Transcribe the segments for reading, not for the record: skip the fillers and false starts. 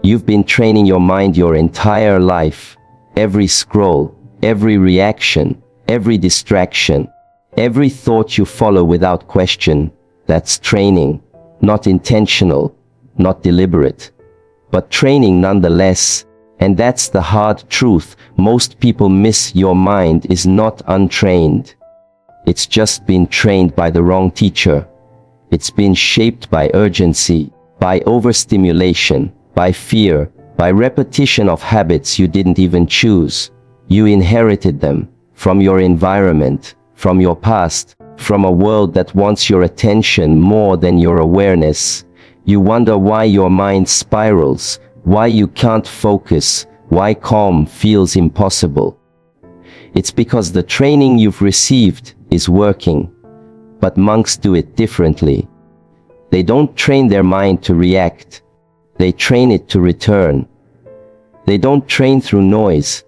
You've been training your mind your entire life. Every scroll, every reaction, every distraction, every thought you follow without question, that's training. Not intentional, not deliberate, but training nonetheless. And that's the hard truth. Most people miss. Your mind is not untrained. It's just been trained by the wrong teacher. It's been shaped by urgency, by overstimulation, by fear, by repetition of habits you didn't even choose. You inherited them from your environment, from your past, from a world that wants your attention more than your awareness. You wonder why your mind spirals, why you can't focus, why calm feels impossible. It's because the training you've received is working. But monks do it differently. They don't train their mind to react. They train it to return. They don't train through noise.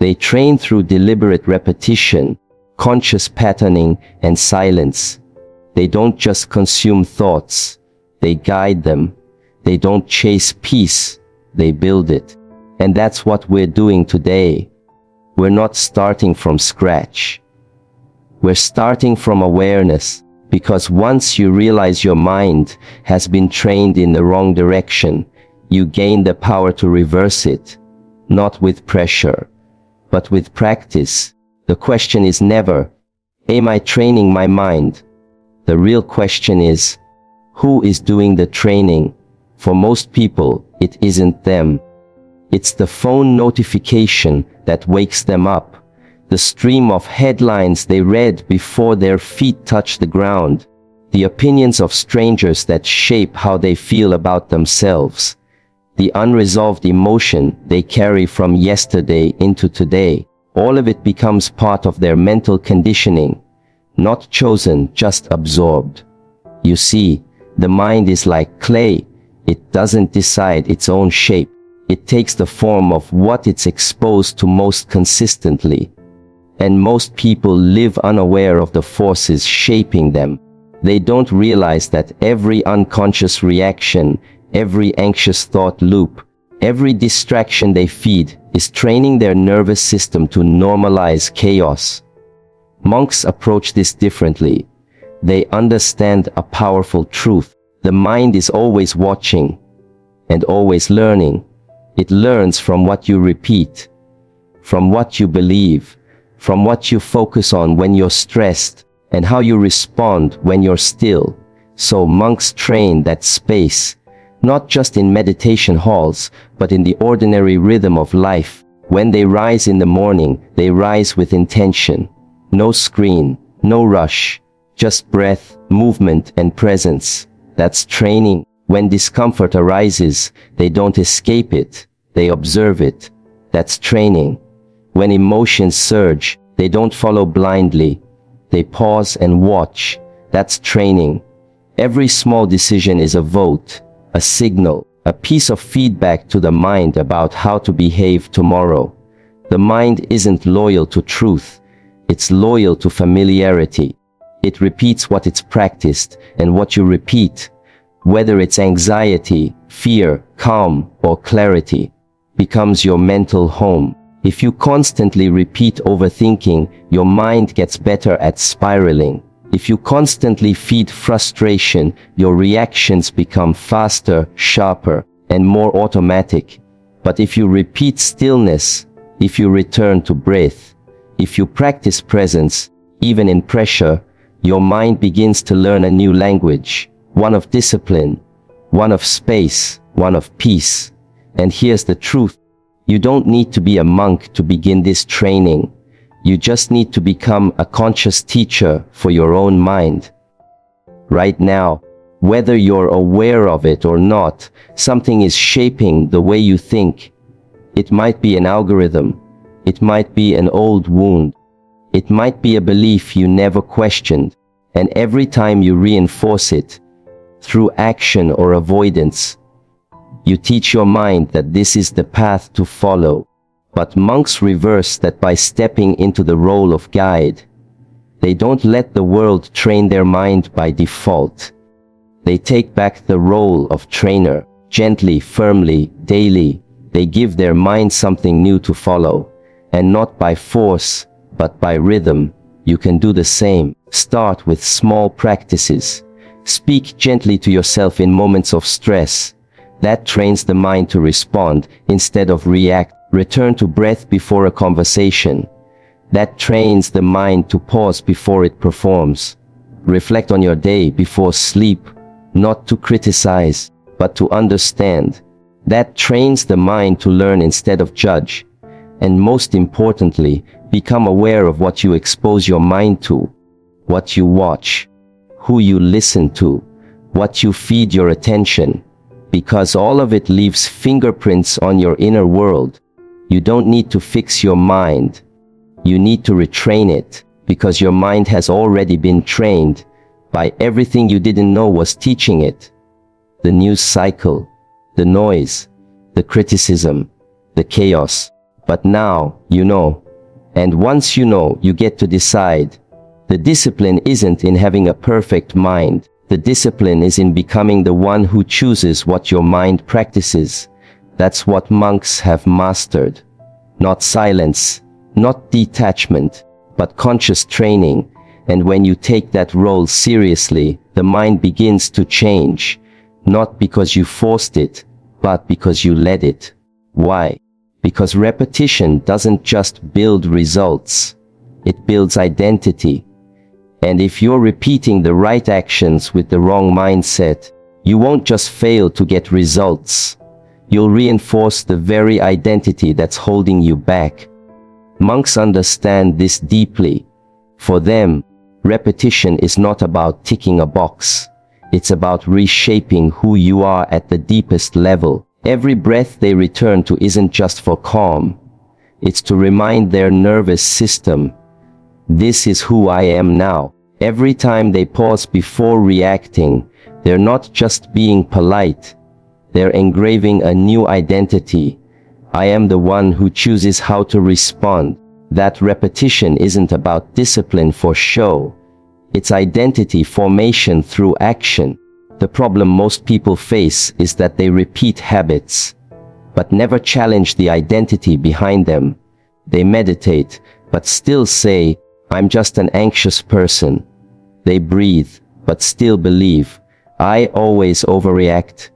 They train through deliberate repetition, conscious patterning, and silence. They don't just consume thoughts. They guide them. They don't chase peace. They build it. And that's what we're doing today. We're not starting from scratch. We're starting from awareness, because once you realize your mind has been trained in the wrong direction, you gain the power to reverse it, not with pressure, but with practice. The question is never, am I training my mind? The real question is, who is doing the training? For most people, it isn't them. It's the phone notification that wakes them up, the stream of headlines they read before their feet touch the ground, the opinions of strangers that shape how they feel about themselves, the unresolved emotion they carry from yesterday into today. All of it becomes part of their mental conditioning, not chosen, just absorbed. You see, the mind is like clay. It doesn't decide its own shape. It takes the form of what it's exposed to most consistently. And most people live unaware of the forces shaping them. They don't realize that every unconscious reaction, every anxious thought loop, every distraction they feed is training their nervous system to normalize chaos. Monks approach this differently. They understand a powerful truth. The mind is always watching and always learning. It learns from what you repeat, from what you believe, from what you focus on when you're stressed, and how you respond when you're still. So monks train that space, not just in meditation halls, but in the ordinary rhythm of life. When they rise in the morning, they rise with intention. No screen, no rush, just breath, movement, and presence. That's training. When discomfort arises, they don't escape it, they observe it. That's training. When emotions surge, they don't follow blindly. They pause and watch. That's training. Every small decision is a vote, a signal, a piece of feedback to the mind about how to behave tomorrow. The mind isn't loyal to truth. It's loyal to familiarity. It repeats what it's practiced, and what you repeat, whether it's anxiety, fear, calm, or clarity, becomes your mental home. If you constantly repeat overthinking, your mind gets better at spiraling. If you constantly feed frustration, your reactions become faster, sharper, and more automatic. But if you repeat stillness, if you return to breath, if you practice presence, even in pressure, your mind begins to learn a new language, one of discipline, one of space, one of peace. And here's the truth. You don't need to be a monk to begin this training. You just need to become a conscious teacher for your own mind. Right now, whether you're aware of it or not, something is shaping the way you think. It might be an algorithm. It might be an old wound. It might be a belief you never questioned. And every time you reinforce it, through action or avoidance, you teach your mind that this is the path to follow. But monks reverse that by stepping into the role of guide. They don't let the world train their mind by default. They take back the role of trainer. Gently, firmly, daily, they give their mind something new to follow. And not by force, but by rhythm. You can do the same. Start with small practices. Speak gently to yourself in moments of stress. That trains the mind to respond instead of react. Return to breath before a conversation. That trains the mind to pause before it performs. Reflect on your day before sleep, not to criticize, but to understand. That trains the mind to learn instead of judge. And most importantly, become aware of what you expose your mind to, what you watch, who you listen to, what you feed your attention, because all of it leaves fingerprints on your inner world. You don't need to fix your mind. You need to retrain it, because your mind has already been trained by everything you didn't know was teaching it. The news cycle, the noise, the criticism, the chaos. But now, you know. And once you know, you get to decide. The discipline isn't in having a perfect mind. The discipline is in becoming the one who chooses what your mind practices. That's what monks have mastered. Not silence, not detachment, but conscious training. And when you take that role seriously, the mind begins to change. Not because you forced it, but because you let it. Why? Because repetition doesn't just build results. It builds identity. And if you're repeating the right actions with the wrong mindset, you won't just fail to get results. You'll reinforce the very identity that's holding you back. Monks understand this deeply. For them, repetition is not about ticking a box. It's about reshaping who you are at the deepest level. Every breath they return to isn't just for calm. It's to remind their nervous system, this is who I am now. Every time they pause before reacting, they're not just being polite. They're engraving a new identity. I am the one who chooses how to respond. That repetition isn't about discipline for show. It's identity formation through action. The problem most people face is that they repeat habits, but never challenge the identity behind them. They meditate, but still say, I'm just an anxious person. They breathe, but still believe, I always overreact.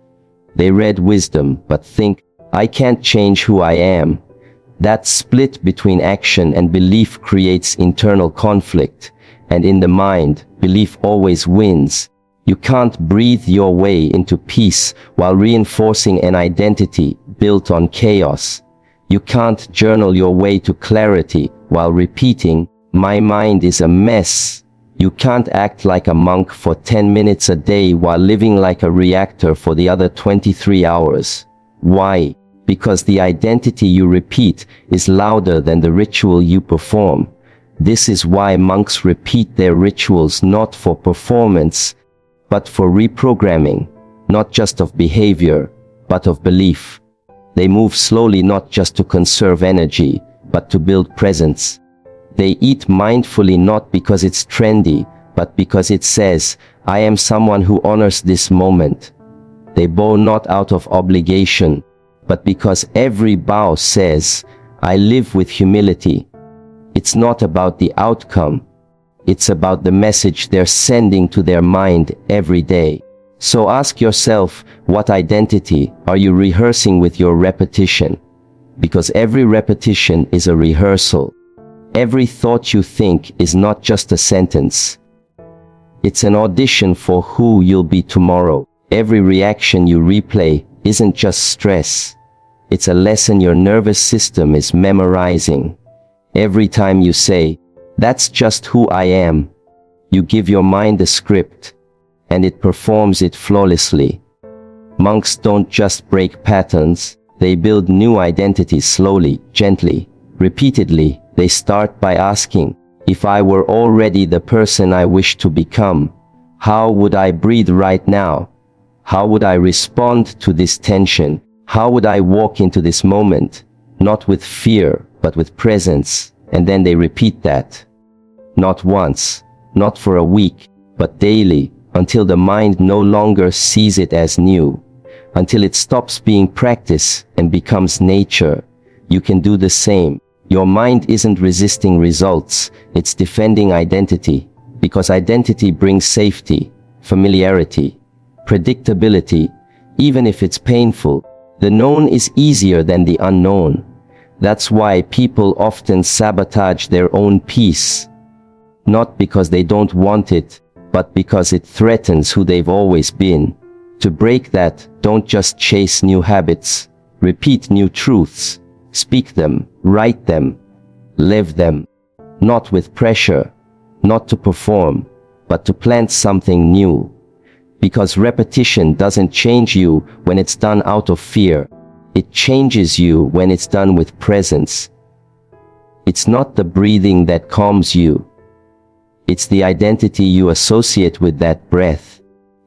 They read wisdom, but think, I can't change who I am. That split between action and belief creates internal conflict, and in the mind, belief always wins. You can't breathe your way into peace while reinforcing an identity built on chaos. You can't journal your way to clarity while repeating, my mind is a mess. You can't act like a monk for 10 minutes a day while living like a reactor for the other 23 hours. Why? Because the identity you repeat is louder than the ritual you perform. This is why monks repeat their rituals not for performance, but for reprogramming, not just of behavior, but of belief. They move slowly not just to conserve energy, but to build presence. They eat mindfully not because it's trendy, but because it says, I am someone who honors this moment. They bow not out of obligation, but because every bow says, I live with humility. It's not about the outcome. It's about the message they're sending to their mind every day. So ask yourself, what identity are you rehearsing with your repetition? Because every repetition is a rehearsal. Every thought you think is not just a sentence. It's an audition for who you'll be tomorrow. Every reaction you replay isn't just stress. It's a lesson your nervous system is memorizing. Every time you say, that's just who I am, you give your mind a script, and it performs it flawlessly. Monks don't just break patterns, they build new identities slowly, gently, repeatedly. They start by asking, if I were already the person I wish to become, how would I breathe right now? How would I respond to this tension? How would I walk into this moment? Not with fear, but with presence. And then they repeat that. Not once, not for a week, but daily, until the mind no longer sees it as new. until it stops being practice and becomes nature. You can do the same. Your mind isn't resisting results, it's defending identity, because identity brings safety, familiarity, predictability, even if it's painful. The known is easier than the unknown. That's why people often sabotage their own peace. Not because they don't want it, but because it threatens who they've always been. To break that, don't just chase new habits. Repeat new truths. Speak them, write them, live them. Not with pressure, not to perform, but to plant something new. Because repetition doesn't change you when it's done out of fear. It changes you when it's done with presence. It's not the breathing that calms you. It's the identity you associate with that breath.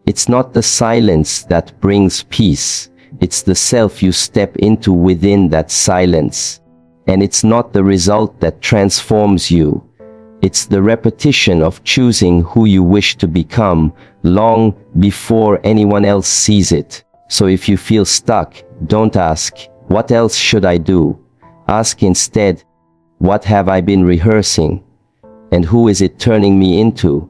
It's not the silence that brings peace. It's the self you step into within that silence. And it's not the result that transforms you. It's the repetition of choosing who you wish to become long before anyone else sees it. So if you feel stuck, don't ask, what else should I do? Ask instead, what have I been rehearsing? And who is it turning me into?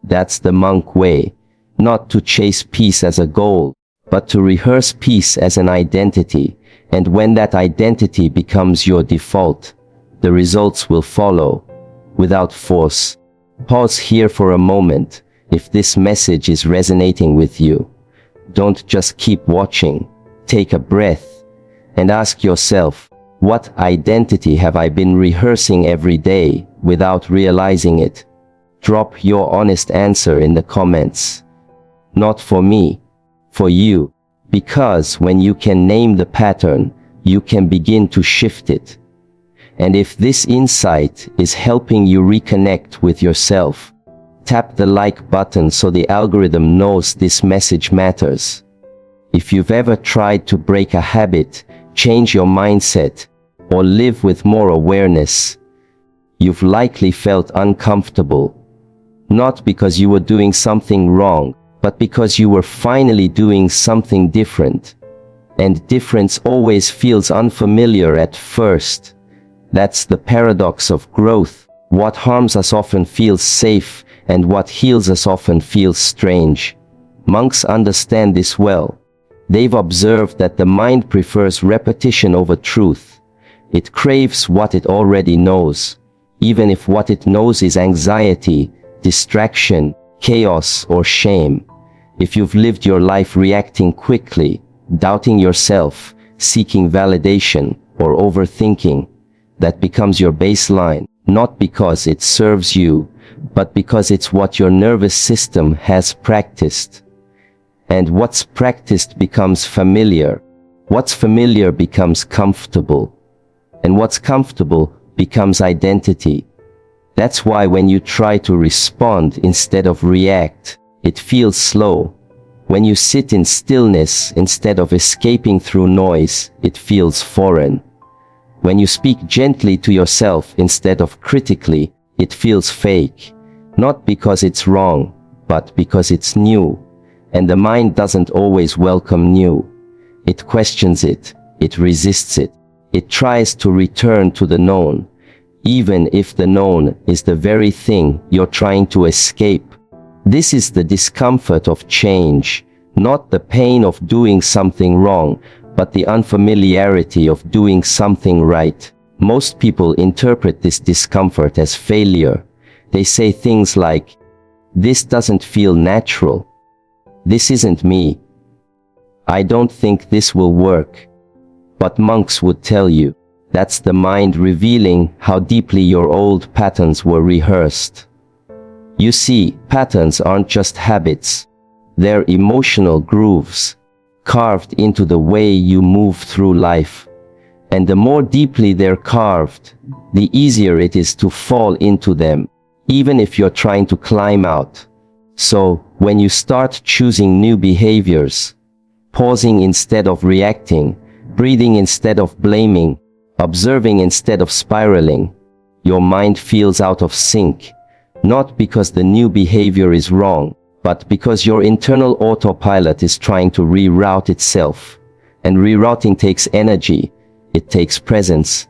That's the monk way, not to chase peace as a goal, but to rehearse peace as an identity. And when that identity becomes your default, the results will follow, without force. Pause here for a moment, if this message is resonating with you. Don't just keep watching. Take a breath and ask yourself, what identity have I been rehearsing every day without realizing it? Drop your honest answer in the comments. Not for me, for you. Because when you can name the pattern, you can begin to shift it. And if this insight is helping you reconnect with yourself, tap the like button so the algorithm knows this message matters. If you've ever tried to break a habit, change your mindset, or live with more awareness, you've likely felt uncomfortable. Not because you were doing something wrong, but because you were finally doing something different. And difference always feels unfamiliar at first. That's the paradox of growth. What harms us often feels safe, and what heals us often feels strange. Monks understand this well. They've observed that the mind prefers repetition over truth. It craves what it already knows, even if what it knows is anxiety, distraction, chaos, or shame. If you've lived your life reacting quickly, doubting yourself, seeking validation, or overthinking, that becomes your baseline, not because it serves you, but because it's what your nervous system has practiced. And what's practiced becomes familiar. What's familiar becomes comfortable. And what's comfortable becomes identity. That's why when you try to respond instead of react, it feels slow. When you sit in stillness instead of escaping through noise, it feels foreign. When you speak gently to yourself instead of critically, it feels fake. Not because it's wrong, but because it's new. And the mind doesn't always welcome new. It questions it, it resists it. It tries to return to the known, even if the known is the very thing you're trying to escape. This is the discomfort of change, not the pain of doing something wrong, but the unfamiliarity of doing something right. Most people interpret this discomfort as failure. They say things like, "This doesn't feel natural. This isn't me. I don't think this will work." But monks would tell you, that's the mind revealing how deeply your old patterns were rehearsed. You see, patterns aren't just habits. They're emotional grooves, carved into the way you move through life. And the more deeply they're carved, the easier it is to fall into them, even if you're trying to climb out. So, when you start choosing new behaviors, pausing instead of reacting, breathing instead of blaming, observing instead of spiraling, your mind feels out of sync, not because the new behavior is wrong, but because your internal autopilot is trying to reroute itself. And rerouting takes energy, it takes presence,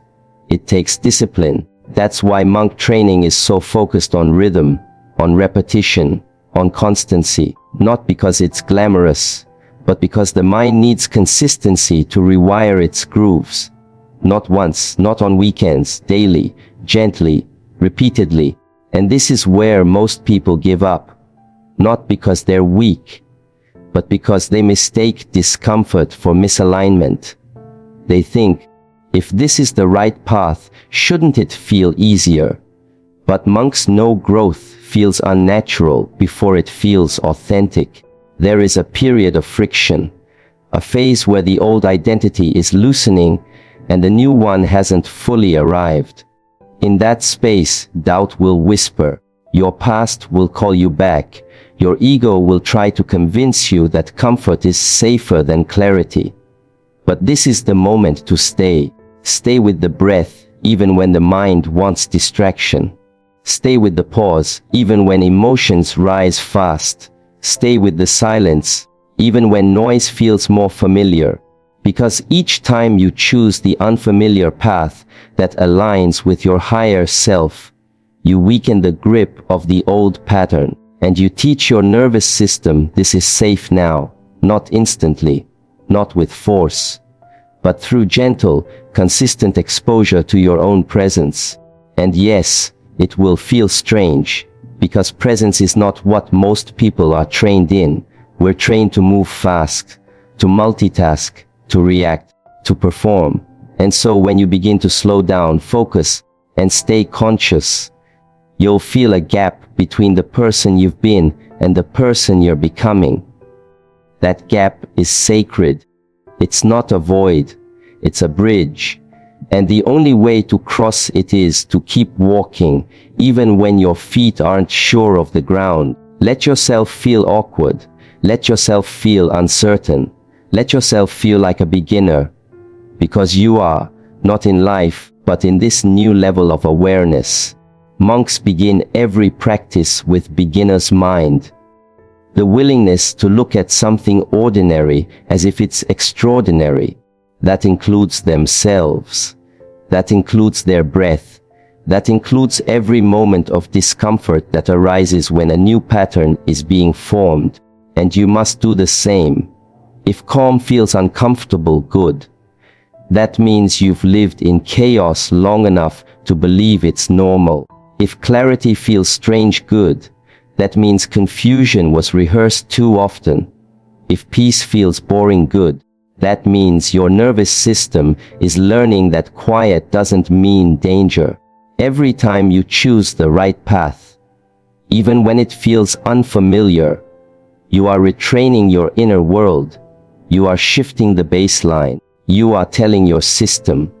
it takes discipline. That's why monk training is so focused on rhythm, on repetition, on constancy. Not because it's glamorous, but because the mind needs consistency to rewire its grooves. Not once, not on weekends, daily, gently, repeatedly. And this is where most people give up. Not because they're weak, but because they mistake discomfort for misalignment. They think, if this is the right path, shouldn't it feel easier? But monks know growth feels unnatural before it feels authentic. There is a period of friction, a phase where the old identity is loosening and the new one hasn't fully arrived. In that space, doubt will whisper. Your past will call you back. Your ego will try to convince you that comfort is safer than clarity. But this is the moment to stay. Stay with the breath, even when the mind wants distraction. Stay with the pause, even when emotions rise fast. Stay with the silence, even when noise feels more familiar. Because each time you choose the unfamiliar path that aligns with your higher self, you weaken the grip of the old pattern. And you teach your nervous system this is safe now, not instantly, not with force, but through gentle, consistent exposure to your own presence. And yes, it will feel strange, because presence is not what most people are trained in. We're trained to move fast, to multitask, to react, to perform. And so when you begin to slow down, focus, and stay conscious, you'll feel a gap between the person you've been and the person you're becoming. That gap is sacred. It's not a void, it's a bridge. And the only way to cross it is to keep walking, even when your feet aren't sure of the ground. Let yourself feel awkward. Let yourself feel uncertain. Let yourself feel like a beginner. Because you are, not in life, but in this new level of awareness. Monks begin every practice with beginner's mind. The willingness to look at something ordinary as if it's extraordinary. That includes themselves. That includes their breath. That includes every moment of discomfort that arises when a new pattern is being formed. And you must do the same. If calm feels uncomfortable, good. That means you've lived in chaos long enough to believe it's normal. If clarity feels strange, good. That means confusion was rehearsed too often. If peace feels boring, good. That means your nervous system is learning that quiet doesn't mean danger. Every time you choose the right path, even when it feels unfamiliar, you are retraining your inner world. You are shifting the baseline. You are telling your system,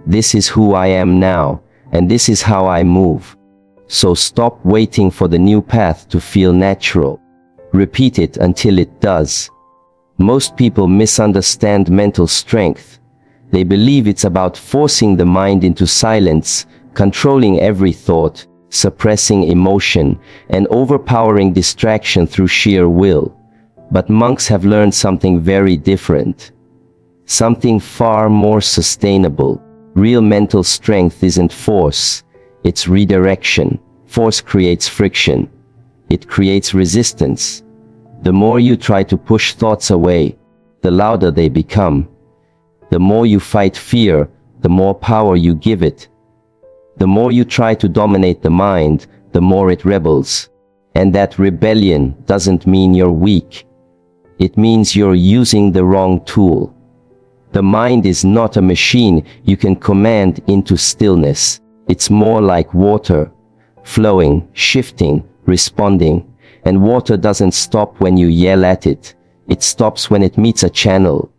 this is who I am now, and this is how I move. So stop waiting for the new path to feel natural. Repeat it until it does. Most people misunderstand mental strength. They believe it's about forcing the mind into silence, controlling every thought, suppressing emotion, and overpowering distraction through sheer will. But monks have learned something very different. Something far more sustainable. Real mental strength isn't force. It's redirection. Force creates friction. It creates resistance. The more you try to push thoughts away, the louder they become. The more you fight fear, the more power you give it. The more you try to dominate the mind, the more it rebels. And that rebellion doesn't mean you're weak. It means you're using the wrong tool. The mind is not a machine you can command into stillness. It's more like water, flowing, shifting, responding. And water doesn't stop when you yell at it. It stops when it meets a channel,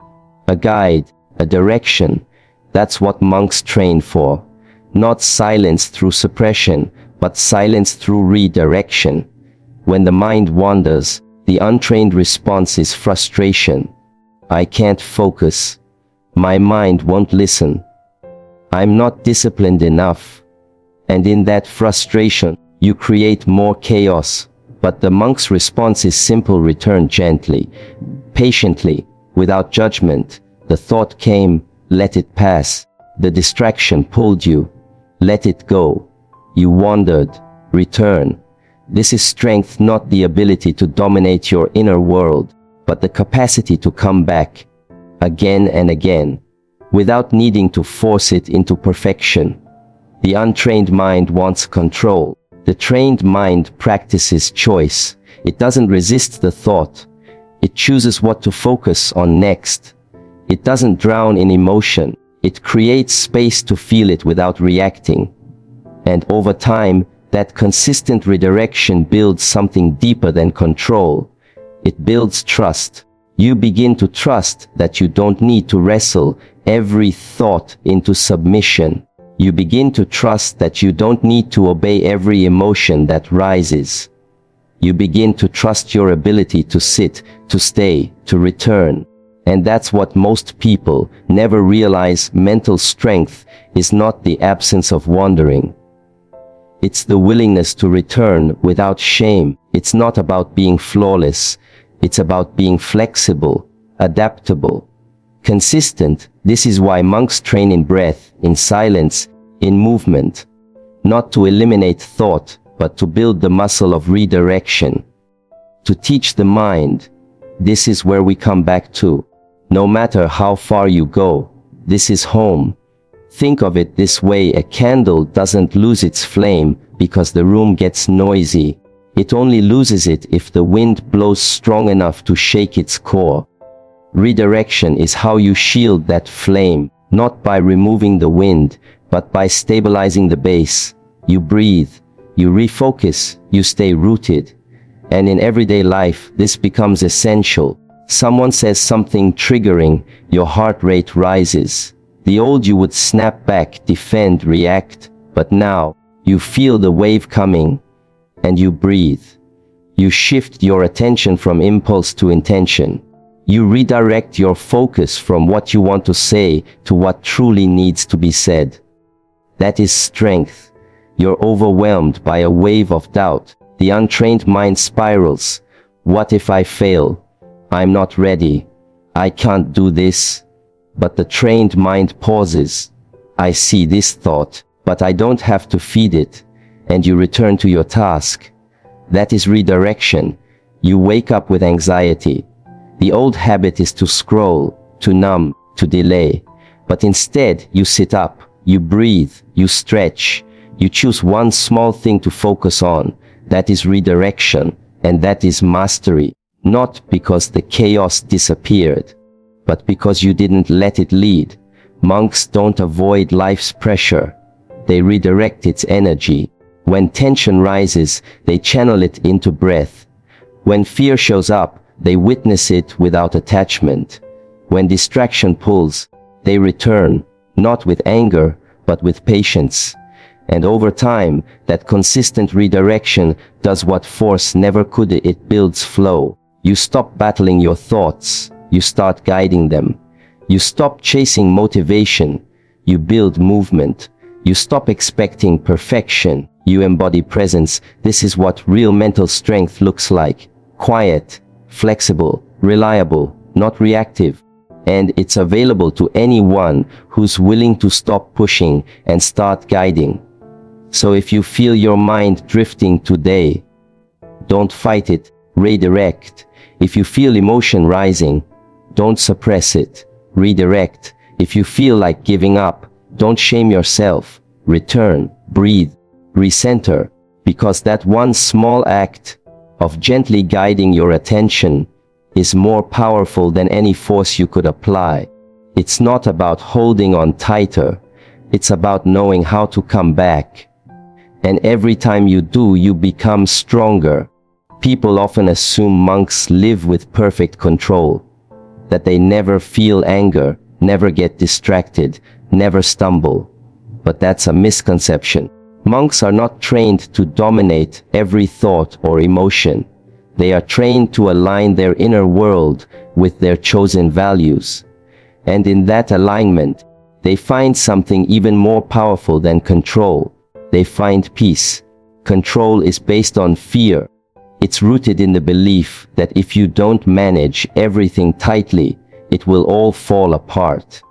a guide, a direction. That's what monks train for. Not silence through suppression, but silence through redirection. When the mind wanders, the untrained response is frustration. I can't focus. My mind won't listen. I'm not disciplined enough. And in that frustration, you create more chaos, But the monk's response is simple: return gently, patiently, without judgment. The thought came, let it pass. The distraction pulled you, let it go. You wandered, return. This is strength, not the ability to dominate your inner world, but the capacity to come back, again and again, without needing to force it into perfection. The untrained mind wants control. The trained mind practices choice. It doesn't resist the thought. It chooses what to focus on next. It doesn't drown in emotion. It creates space to feel it without reacting. And over time, that consistent redirection builds something deeper than control. It builds trust. You begin to trust that you don't need to wrestle every thought into submission. You begin to trust that you don't need to obey every emotion that rises. You begin to trust your ability to sit, to stay, to return. And that's what most people never realize. Mental strength is not the absence of wandering. It's the willingness to return without shame. It's not about being flawless. It's about being flexible, adaptable, consistent. This is why monks train in breath, in silence, in movement. Not to eliminate thought, but to build the muscle of redirection. To teach the mind, this is where we come back to. No matter how far you go, this is home. Think of it this way: a candle doesn't lose its flame because the room gets noisy. It only loses it if the wind blows strong enough to shake its core. Redirection is how you shield that flame, not by removing the wind, but by stabilizing the base. You breathe, you refocus, you stay rooted. And in everyday life, this becomes essential. Someone says something triggering, your heart rate rises. The old you would snap back, defend, react, but now, you feel the wave coming, and you breathe. You shift your attention from impulse to intention. You redirect your focus from what you want to say to what truly needs to be said. That is strength. You're overwhelmed by a wave of doubt. The untrained mind spirals. What if I fail? I'm not ready. I can't do this. But the trained mind pauses. I see this thought, but I don't have to feed it. And you return to your task. That is redirection. You wake up with anxiety. The old habit is to scroll, to numb, to delay. But instead, you sit up, you breathe, you stretch. You choose one small thing to focus on. That is redirection, and that is mastery. Not because the chaos disappeared, but because you didn't let it lead. Monks don't avoid life's pressure. They redirect its energy. When tension rises, they channel it into breath. When fear shows up, they witness it without attachment. When distraction pulls, they return, not with anger, but with patience. And over time, that consistent redirection does what force never could. It builds flow. You stop battling your thoughts. You start guiding them. You stop chasing motivation. You build movement. You stop expecting perfection. You embody presence. This is what real mental strength looks like. Quiet, flexible, reliable, not reactive. And it's available to anyone who's willing to stop pushing and start guiding. So if you feel your mind drifting today, don't fight it, redirect. If you feel emotion rising, don't suppress it, redirect. If you feel like giving up, don't shame yourself, return, breathe, recenter, because that one small act of gently guiding your attention is more powerful than any force you could apply. It's not about holding on tighter, it's about knowing how to come back. And every time you do, you become stronger. People often assume monks live with perfect control, that they never feel anger, never get distracted, never stumble. But that's a misconception. Monks are not trained to dominate every thought or emotion. They are trained to align their inner world with their chosen values. And in that alignment, they find something even more powerful than control. They find peace. Control is based on fear. It's rooted in the belief that if you don't manage everything tightly, it will all fall apart.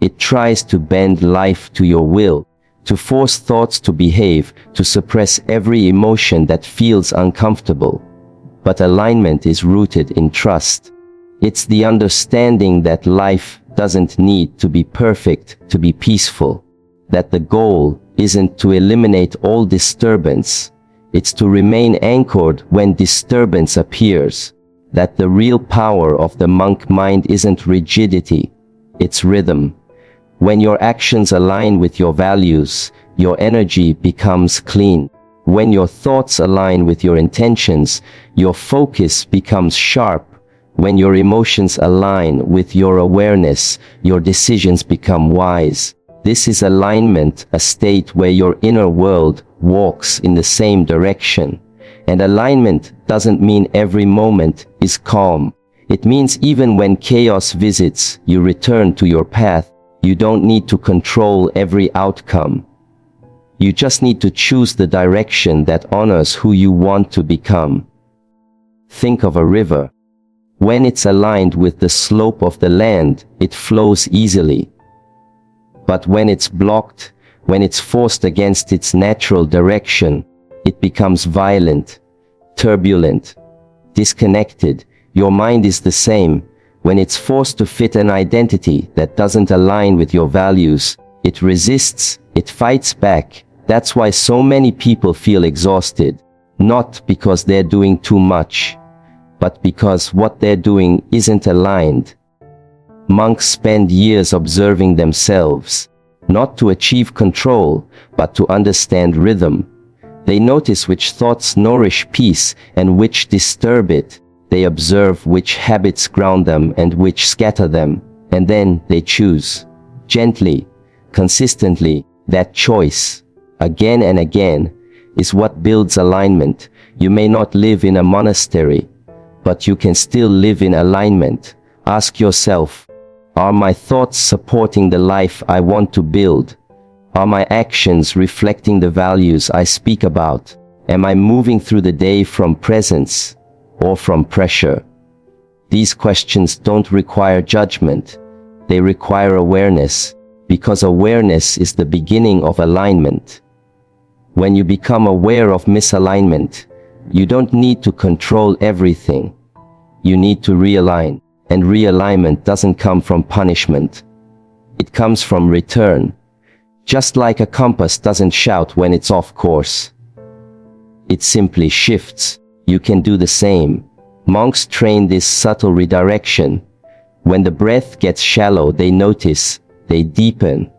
It tries to bend life to your will, to force thoughts to behave, to suppress every emotion that feels uncomfortable. But alignment is rooted in trust. It's the understanding that life doesn't need to be perfect to be peaceful, that the goal isn't to eliminate all disturbance, it's to remain anchored when disturbance appears, that the real power of the monk mind isn't rigidity, it's rhythm. When your actions align with your values, your energy becomes clean. When your thoughts align with your intentions, your focus becomes sharp. When your emotions align with your awareness, your decisions become wise. This is alignment, a state where your inner world walks in the same direction. And alignment doesn't mean every moment is calm. It means even when chaos visits, you return to your path. You don't need to control every outcome. You just need to choose the direction that honors who you want to become. Think of a river. When it's aligned with the slope of the land, it flows easily. But when it's blocked, when it's forced against its natural direction, it becomes violent, turbulent, disconnected. Your mind is the same. When it's forced to fit an identity that doesn't align with your values, it resists, it fights back. That's why so many people feel exhausted, not because they're doing too much, but because what they're doing isn't aligned. Monks spend years observing themselves, not to achieve control, but to understand rhythm. They notice which thoughts nourish peace and which disturb it. They observe which habits ground them and which scatter them, and then they choose. Gently, consistently, that choice, again and again, is what builds alignment. You may not live in a monastery, but you can still live in alignment. Ask yourself, are my thoughts supporting the life I want to build? Are my actions reflecting the values I speak about? Am I moving through the day from presence or from pressure? These questions don't require judgment. They require awareness, because awareness is the beginning of alignment. When you become aware of misalignment, you don't need to control everything. You need to realign, and realignment doesn't come from punishment. It comes from return. Just like a compass doesn't shout when it's off course. It simply shifts. You can do the same. Monks train this subtle redirection. When the breath gets shallow, they notice, they deepen.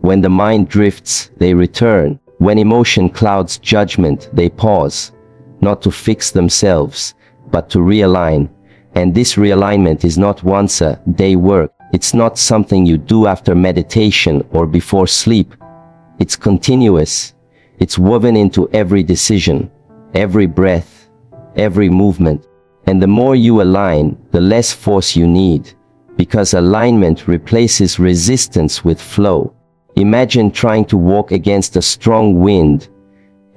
When the mind drifts, they return. When emotion clouds judgment, they pause, not to fix themselves, but to realign. And this realignment is not once-a-day work. It's not something you do after meditation or before sleep. It's continuous. It's woven into every decision, every breath, every movement. And the more you align, the less force you need, because alignment replaces resistance with flow. Imagine trying to walk against a strong wind.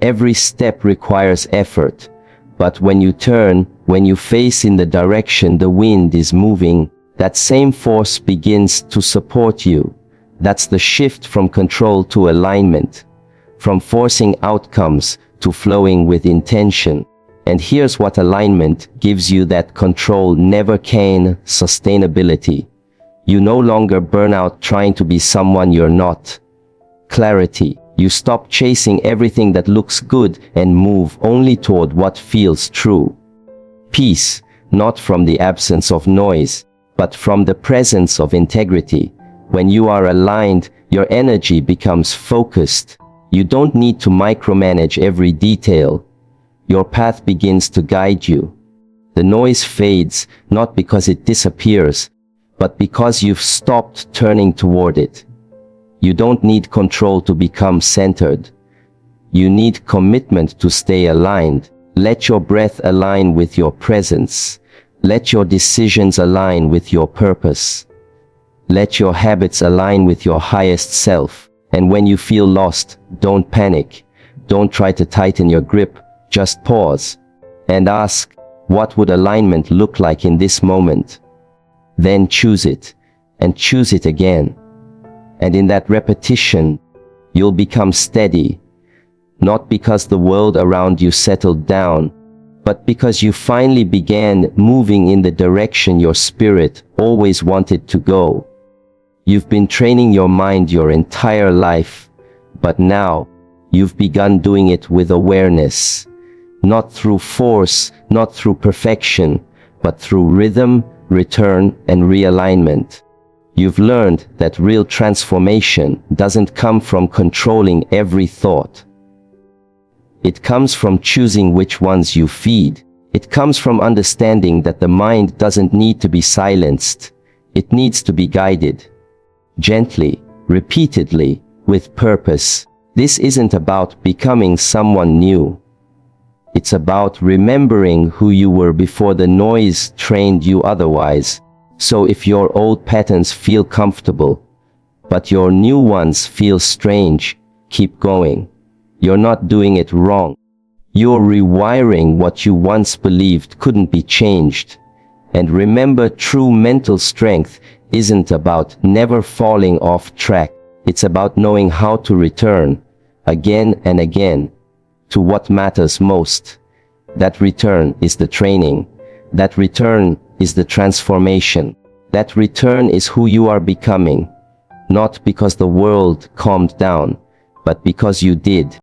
Every step requires effort. But when you turn, when you face in the direction the wind is moving, that same force begins to support you. That's the shift from control to alignment, from forcing outcomes to flowing with intention. And here's what alignment gives you that control never can: sustainability. You no longer burn out trying to be someone you're not. Clarity. You stop chasing everything that looks good and move only toward what feels true. Peace, not from the absence of noise, but from the presence of integrity. When you are aligned, your energy becomes focused. You don't need to micromanage every detail. Your path begins to guide you. The noise fades, not because it disappears, but because you've stopped turning toward it. You don't need control to become centered. You need commitment to stay aligned. Let your breath align with your presence. Let your decisions align with your purpose. Let your habits align with your highest self. And when you feel lost, don't panic. Don't try to tighten your grip. Just pause. and ask, what would alignment look like in this moment? Then choose it, and choose it again. And in that repetition, you'll become steady, not because the world around you settled down, but because you finally began moving in the direction your spirit always wanted to go. You've been training your mind your entire life, but now you've begun doing it with awareness, not through force, not through perfection, but through rhythm, return, and realignment. You've learned that real transformation doesn't come from controlling every thought. It comes from choosing which ones you feed. It comes from understanding that the mind doesn't need to be silenced. It needs to be guided. Gently, repeatedly, with purpose. This isn't about becoming someone new. It's about remembering who you were before the noise trained you otherwise. So if your old patterns feel comfortable, but your new ones feel strange, keep going. You're not doing it wrong. You're rewiring what you once believed couldn't be changed. And remember, true mental strength isn't about never falling off track. It's about knowing how to return, again and again, to what matters most. That return is the training. That return is the transformation. That return is who you are becoming. Not because the world calmed down, but because you did.